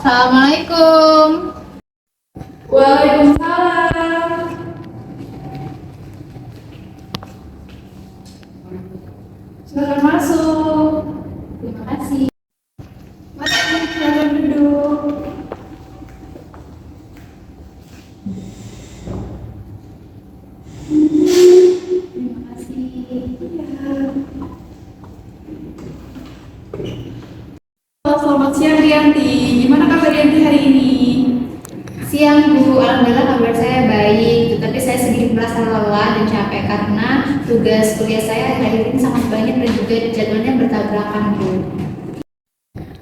Assalamualaikum. Waalaikumsalam. Silakan masuk. Terima kasih. Mari silakan duduk. Terima kasih. Selamat siang Rianti. Gimana kabar Rianti hari ini? Siang Bu, alhamdulillah kabar saya baik, tetapi saya sedikit merasa lelah dan capek karena tugas kuliah saya akhir-akhir ini sangat banyak dan juga jadwalnya bertabrakan Bu.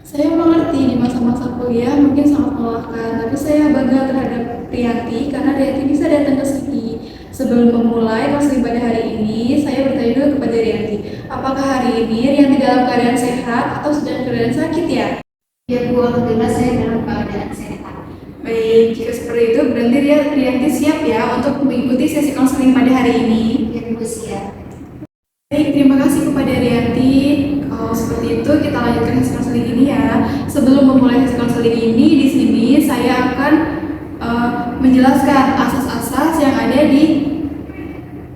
Saya mengerti di masa-masa kuliah mungkin sangat melelahkan, tapi saya bangga terhadap Rianti karena Rianti bisa datang ke sini. Sebelum memulai konseling pada hari ini, saya bertanya dulu kepada Rianti, apakah hari ini Rianti dalam keadaan sehat atau sedang keadaan sakit ya? Ya Bu, alhamdulillah saya dalam keadaan sehat. Baik, jika seperti itu berarti Rianti siap ya untuk mengikuti sesi konseling pada hari ini. Ya Bu, siap. Baik, terima kasih kepada Rianti. Kalau seperti itu kita lanjutkan sesi konseling ini ya. Sebelum memulai sesi konseling ini, di sini saya akan menjelaskan asas-asas yang ada di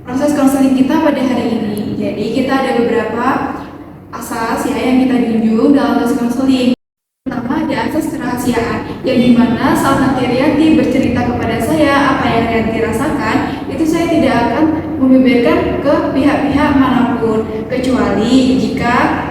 proses konseling kita pada hari ini. Jadi kita ada beberapa asas ya yang kita junjung dalam proses konseling. Pertama ada asas kerahasiaan, yang dimana saat nanti Rianti bercerita kepada saya apa yang Rianti rasakan, itu saya tidak akan membeberkan ke pihak-pihak manapun, kecuali jika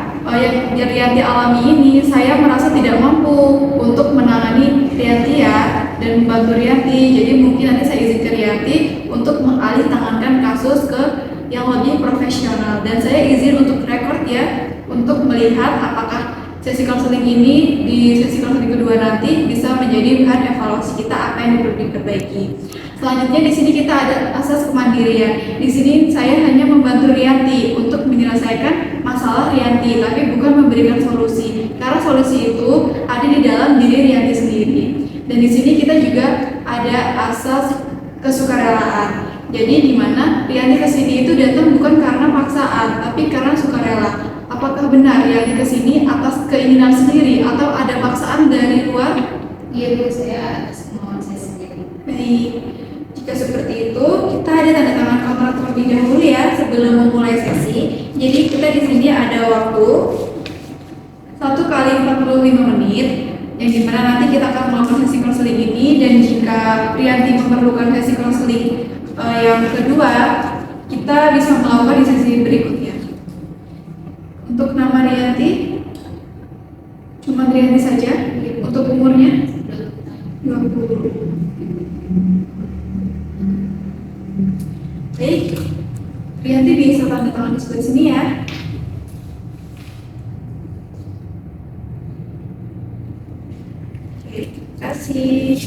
yang Rianti alami ini saya merasa tidak mampu untuk menangani Rianti ya dan membantu Rianti. Jadi mungkin nanti saya izin ke Rianti untuk mengalih tangankan kasus ke yang lebih profesional, dan saya izin untuk rekord ya untuk melihat apakah sesi konseling ini di sesi konseling kedua nanti bisa menjadi bahan evaluasi kita apa yang perlu diperbaiki. Selanjutnya di sini kita ada asas kemandirian. Di sini saya hanya membantu Rianti untuk menyelesaikan masalah Rianti, tapi bukan memberikan solusi. Karena solusi itu ada di dalam diri Rianti sendiri. Dan di sini kita juga ada asas kesukarelaan. Jadi di mana Rianti kesini itu datang bukan karena paksaan, tapi karena sukarela. Apakah benar Rianti kesini atas keinginan sendiri atau ada paksaan dari luar? Iya Bu, saya atas kemauan saya sendiri. Baik, jika seperti itu kita ada tanda tangan kontrak terlebih dahulu ya sebelum memulai sesi. Jadi kita di sini ada waktu 1 kali 45 menit, yang dimana nanti kita akan melakukan sesi konseling ini, dan jika Rianti memerlukan sesi konseling yang kedua, kita bisa melakukan di sesi berikutnya. Untuk nama Rianti, cuma Rianti saja. Untuk umurnya 20. Baik, Rianti bisa tanda tangan di sebelah sini ya. Oke, terima kasih.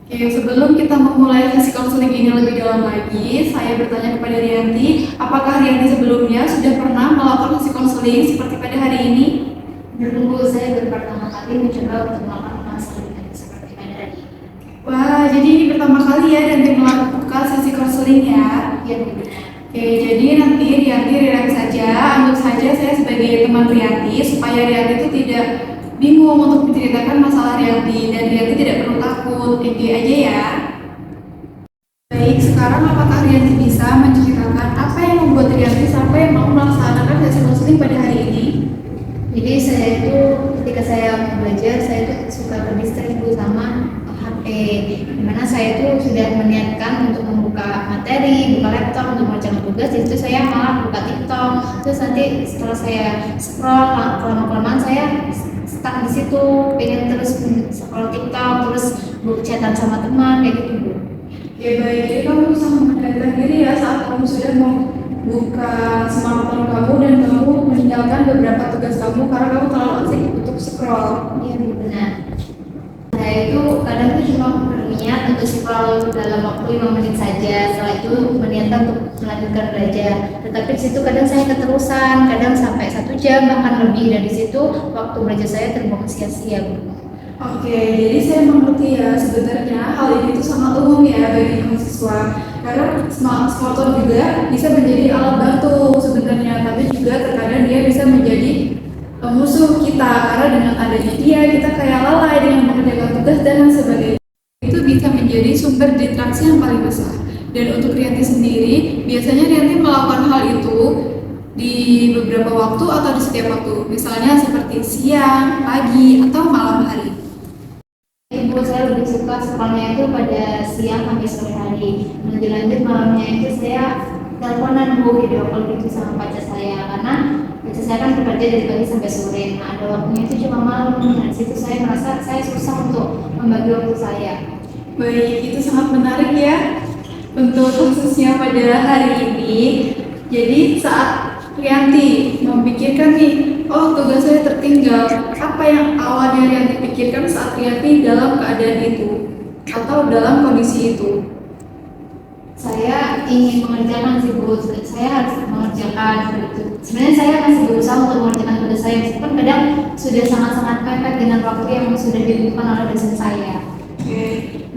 Oke, sebelum kita memulai sesi konseling ini lebih dalam lagi, saya bertanya kepada Rianti, apakah Rianti sebelumnya sudah pernah melakukan sesi konseling seperti pada hari ini? Dulu saya baru pertama kali mencoba untuk melakukan konseling seperti pada hari ini. Wah, jadi ini pertama kali ya Rianti melakukan sesi konseling ya? Iya Bu. Oke, jadi nanti Rianti relax saja, anggap saja saya sebagai teman Rianti, supaya Rianti itu tidak bingung untuk menceritakan masalah Rianti, dan Rianti tidak perlu takut, enjoy aja ya. Baik, sekarang apakah Rianti bisa menceritakan apa yang membuat Rianti sampai mau melaksanakan sesi konseling pada hari ini? Jadi saya itu ketika saya mau belajar, saya itu suka terdistrik Bu sama HP. Dimana saya itu sudah meniatkan untuk membuka materi, buka laptop untuk mengerjakan tugas, di situ saya malah buka TikTok. Terus nanti setelah saya scroll, lama-kelamaan saya stuck di situ, pengen terus scroll TikTok, terus chatan sama teman kayak gitu Bu. Ya baik, jadi kamu bisa mengendalikan diri ya saat kamu sudah membuka smartphone kamu dan kamu meninggalkan beberapa tugas kamu karena kamu terlalu asik untuk scroll. Iya Bu, benar. Saya itu kadang tuh cuma berniat untuk scroll dalam waktu 5 menit saja, setelah itu berniatkan untuk melanjutkan belajar. Tetapi di situ kadang saya keterusan, kadang sampai 1 jam bahkan lebih, dan di situ waktu belajar saya terbuang sia-sia Bu. Oke, jadi saya mengerti ya sebenarnya hal ini tuh sangat umum ya bagi mahasiswa, karena smartphone juga bisa menjadi alat bantu sebenarnya, tapi juga terkadang dia bisa menjadi musuh kita kita, karena dengan adanya dia kita kayak lalai dengan mengerjakan tugas dan lain sebagainya. Itu bisa menjadi sumber distraksi yang paling besar. Dan untuk Rianti sendiri, biasanya Rianti melakukan hal itu di beberapa waktu atau di setiap waktu, misalnya seperti siang, pagi, atau malam hari. Ibu saya lebih suka sekolahnya itu pada siang sampai sore hari. Lanjut malamnya itu saya teleponan Bu, video call gitu sama pacar saya, karena pacar saya kan bekerja dari pagi sampai sore. Nah, ada waktunya itu cuma malam. Nah, di situ saya merasa saya susah untuk membagi waktu saya. Baik, itu sangat menarik ya. Untuk khususnya pada hari ini, jadi saat Rianti memikirkan nih, oh tugas saya tertinggal, apa yang awalnya Rianti pikirkan saat Rianti dalam keadaan itu atau dalam kondisi itu? Saya ingin mengerjakan sih Bu, saya harus mengerjakan itu. Sebenarnya saya masih berusaha untuk mengerjakan tugas saya, meskipun kadang sudah sangat-sangat mepet dengan waktu yang sudah ditentukan oleh dosen saya. Oke,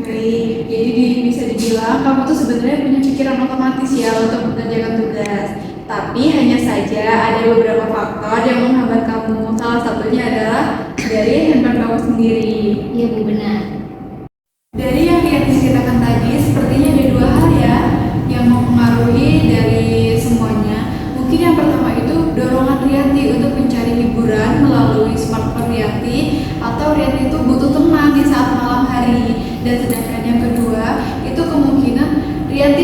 baik. Jadi bisa dibilang kamu tuh sebenarnya punya pikiran otomatis ya untuk mengerjakan tugas. Tapi hanya saja ada beberapa faktor yang menghambat kamu. Salah satunya adalah dari handphone kamu sendiri. Iya Bu, benar. Dari yang diceritakan tadi, sepertinya ada dua hal ya yang mempengaruhi dari semuanya. Mungkin yang pertama itu dorongan Rianti untuk mencari hiburan melalui smartphone Rianti, atau Rianti itu butuh teman di saat malam hari. Dan sedangkan yang kedua itu kemungkinan Rianti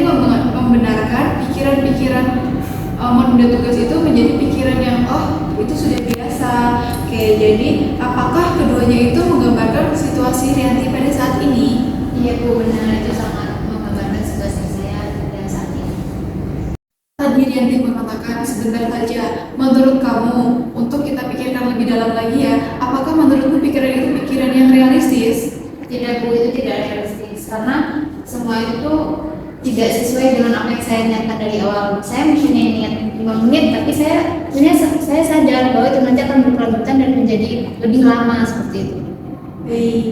membenarkan pikiran-pikiran menunda tugas itu menjadi pikiran yang itu sudah biasa. Oke, jadi apakah keduanya itu menggambarkan situasi Rianti pada saat ini? Iya Bu, benar, itu sangat menggambarkan situasi saya pada saat ini. Tadi Rianti mengatakan sebentar saja. Menurut kamu, untuk kita pikirkan lebih dalam lagi ya, apakah menurutmu pikiran itu pikiran yang realistis? Tidak Bu, itu tidak realistis, karena semua itu tidak sesuai dengan apa yang saya niatkan dari awal. Saya mungkin niat 5 menit, tapi sebenarnya saya sadar bahwa itu nanti akan berkelanjutan dan menjadi lebih lama seperti itu. Baik.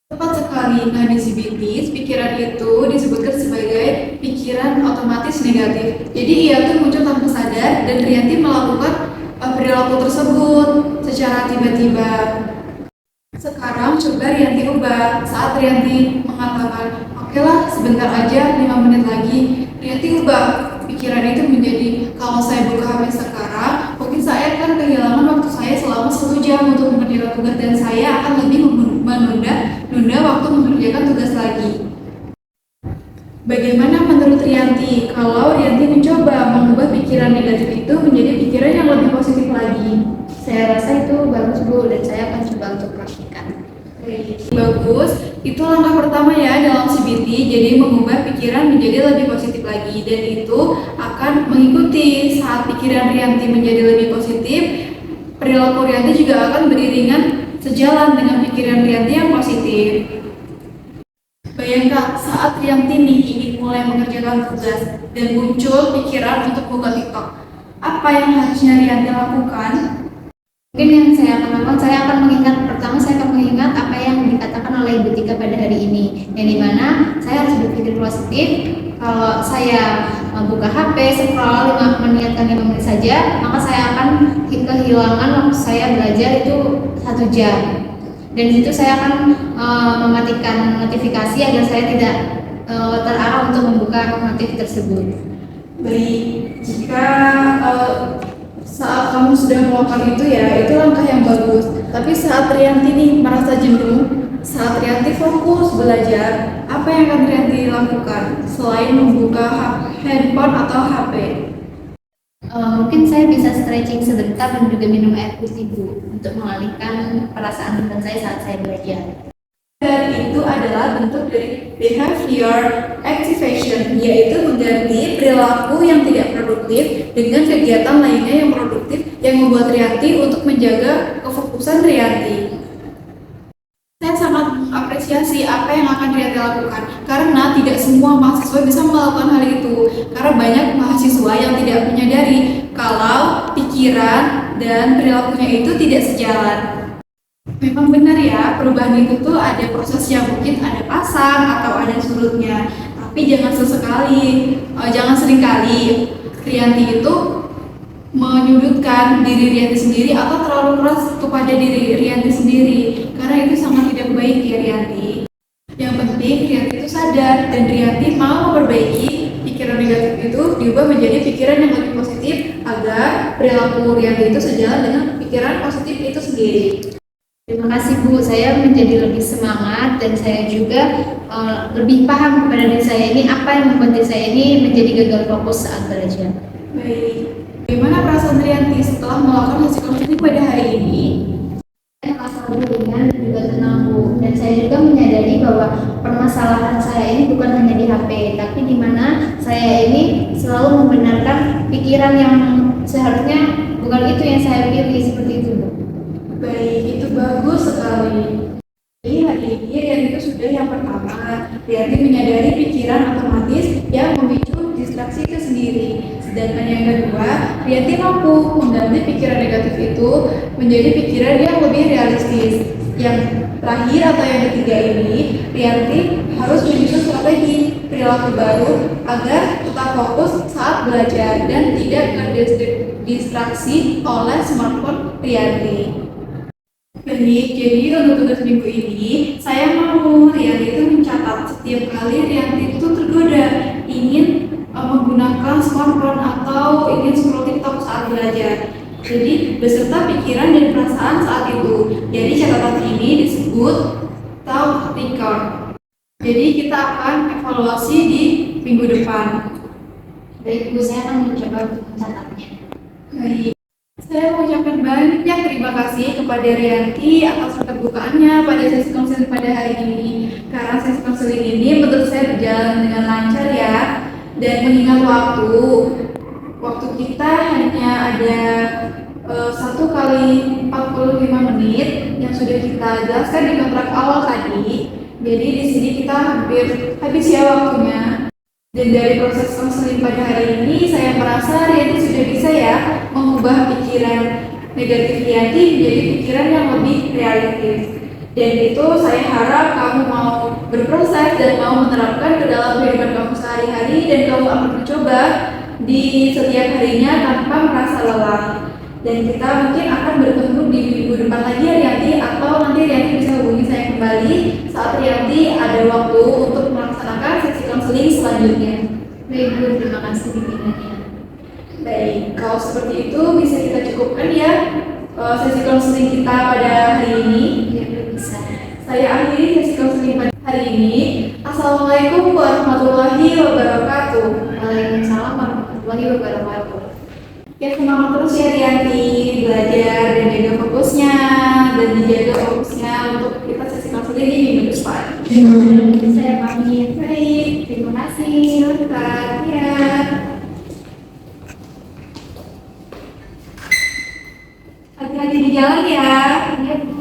Tepat sekali. Nah, di CBT, pikiran itu disebutkan sebagai pikiran otomatis negatif. Jadi ia tuh muncul tanpa sadar dan Rianti melakukan perilaku tersebut secara tiba-tiba. Sekarang coba Rianti ubah. Saat Rianti mengatakan, oke lah sebentar aja 5 menit lagi, Rianti ubah pikiran itu menjadi, kalau saya buka HP sekarang, mungkin saya akan kehilangan waktu saya selama 1 jam untuk mengerjakan tugas dan saya akan lebih menunda waktu mengerjakan tugas lagi. Bagaimana menurut Rianti kalau Rianti mencoba mengubah pikiran negatif itu menjadi pikiran yang lebih positif lagi? Saya rasa itu bagus Bu, dan saya akan coba untuk praktikkan. Bagus, itu langkah pertama ya dalam CBT, jadi mengubah pikiran menjadi lebih positif lagi, dan itu akan mengikuti saat pikiran Rianti menjadi lebih positif, perilaku Rianti juga akan beriringan sejalan dengan pikiran Rianti yang positif. Bayangkan saat Rianti nih ingin mulai mengerjakan tugas dan muncul pikiran untuk buka TikTok, apa yang harusnya Rianti lakukan? Mungkin yang saya akan lakukan, saya akan mengingat apa yang dikatakan oleh Ibu Tika pada hari ini, yang dimana saya harus berpikir positif. Kalau saya membuka HP, scroll 5 menit saja, maka saya akan kehilangan waktu saya belajar itu 1 jam. Dan di situ saya akan mematikan notifikasi agar saya tidak terarah untuk membuka notif tersebut. Baik, jika saat kamu sudah melakukan itu ya, itu langkah yang bagus. Tapi saat Rianti nih merasa jenuh, saat Rianti fokus belajar, apa yang akan Rianti lakukan selain membuka handphone atau HP? Mungkin saya bisa stretching sebentar dan juga minum air putih Bu, untuk mengalihkan perasaan beban saya saat saya belajar. Dan itu adalah bentuk dari behavior activation, yaitu mengganti perilaku yang tidak produktif dengan kegiatan lainnya yang produktif yang membuat Rianti untuk menjaga kefokusan Rianti. Saya sangat apresiasi apa yang akan Rianti lakukan, karena tidak semua mahasiswa bisa melakukan hal itu, karena banyak mahasiswa yang tidak menyadari kalau pikiran dan perilakunya itu tidak sejalan. Memang benar ya, perubahan itu tuh ada proses yang mungkin ada pasang atau ada surutnya, tapi jangan sesekali, jangan seringkali. Rianti itu menyudutkan diri Rianti sendiri atau terlalu keras kepada diri Rianti sendiri, karena itu sangat tidak baik ya Rianti. Yang penting Rianti itu sadar dan Rianti mau memperbaiki pikiran negatif itu diubah menjadi pikiran yang lebih positif agar perilaku Rianti itu sejalan dengan pikiran positif itu sendiri. Terima kasih Bu, saya menjadi lebih semangat dan saya juga lebih paham kepada diri saya ini apa yang membuat diri saya ini menjadi gagal fokus saat belajar. Baik, bagaimana perasaan Rianti setelah melakukan hasil konseling pada hari ini? Saya merasa lebih ringan dan juga tenang Bu, dan saya juga menyadari bahwa permasalahan saya ini bukan hanya di HP, tapi di mana saya ini selalu membenarkan pikiran yang seharusnya bukan itu yang saya pilih, seperti itu Bu. Baik, itu bagus sekali. Jadi hari ini Rianti itu sudah yang pertama, Rianti menyadari pikiran otomatis yang memicu distraksi itu sendiri. Sedangkan yang kedua, Rianti mampu mengganti pikiran negatif itu menjadi pikiran yang lebih realistis. Yang terakhir atau yang ketiga ini, Rianti harus menyusun strategi perilaku baru agar tetap fokus saat belajar dan tidak terdistraksi oleh smartphone Rianti. Baik, jadi untuk tugas minggu ini, saya mau Rianti itu mencatat setiap kali Rianti itu tergoda ingin menggunakan smartphone atau ingin scroll TikTok saat belajar. Jadi, beserta pikiran dan perasaan saat itu. Jadi, catatan ini disebut thought record. Jadi, kita akan evaluasi di minggu depan. Baik Bu, saya akan mencoba untuk mencatatnya. Baik. Saya mengucapkan banyak terima kasih kepada Rianti atas keterbukaannya pada sesi konseling pada hari ini. Karena sesi konseling ini menurut saya berjalan dengan lancar ya. Dan mengingat waktu kita hanya ada 1 kali 45 menit yang sudah kita jelaskan di kontrak awal tadi. Jadi di sini kita hampir habis ya waktunya. Dan dari proses konseling pada hari ini, saya merasa Rianti sudah bisa ya mengubah pikiran negatif Rianti menjadi pikiran yang lebih realistis. Dan itu saya harap kamu mau berproses dan mau menerapkan ke dalam kehidupan kamu sehari-hari dan kamu akan mencoba di setiap harinya tanpa merasa lelah. Dan kita mungkin akan bertemu di minggu depan lagi ya Rianti, atau nanti Rianti bisa hubungi saya kembali saat Rianti ada waktu untuk melaksanakan sesi konseling selanjutnya. Baik Bu, terima kasih bimbingannya. Baik, kalau seperti itu bisa kita cukupkan ya sesi konseling kita pada hari ini. Ya, bisa. Saya akhiri sesi konseling pada hari ini. Assalamualaikum warahmatullahi wabarakatuh. Waalaikumsalam warahmatullahi wabarakatuh. Ya, semangat terus ya Rianti belajar dan jaga fokusnya dan dijaga fokusnya untuk kita sesi konseling di minggu depan. Saya pamit. Baik, terima kasih Ustaz. Ya. Hati-hati di jalan ya. Ya, Bu.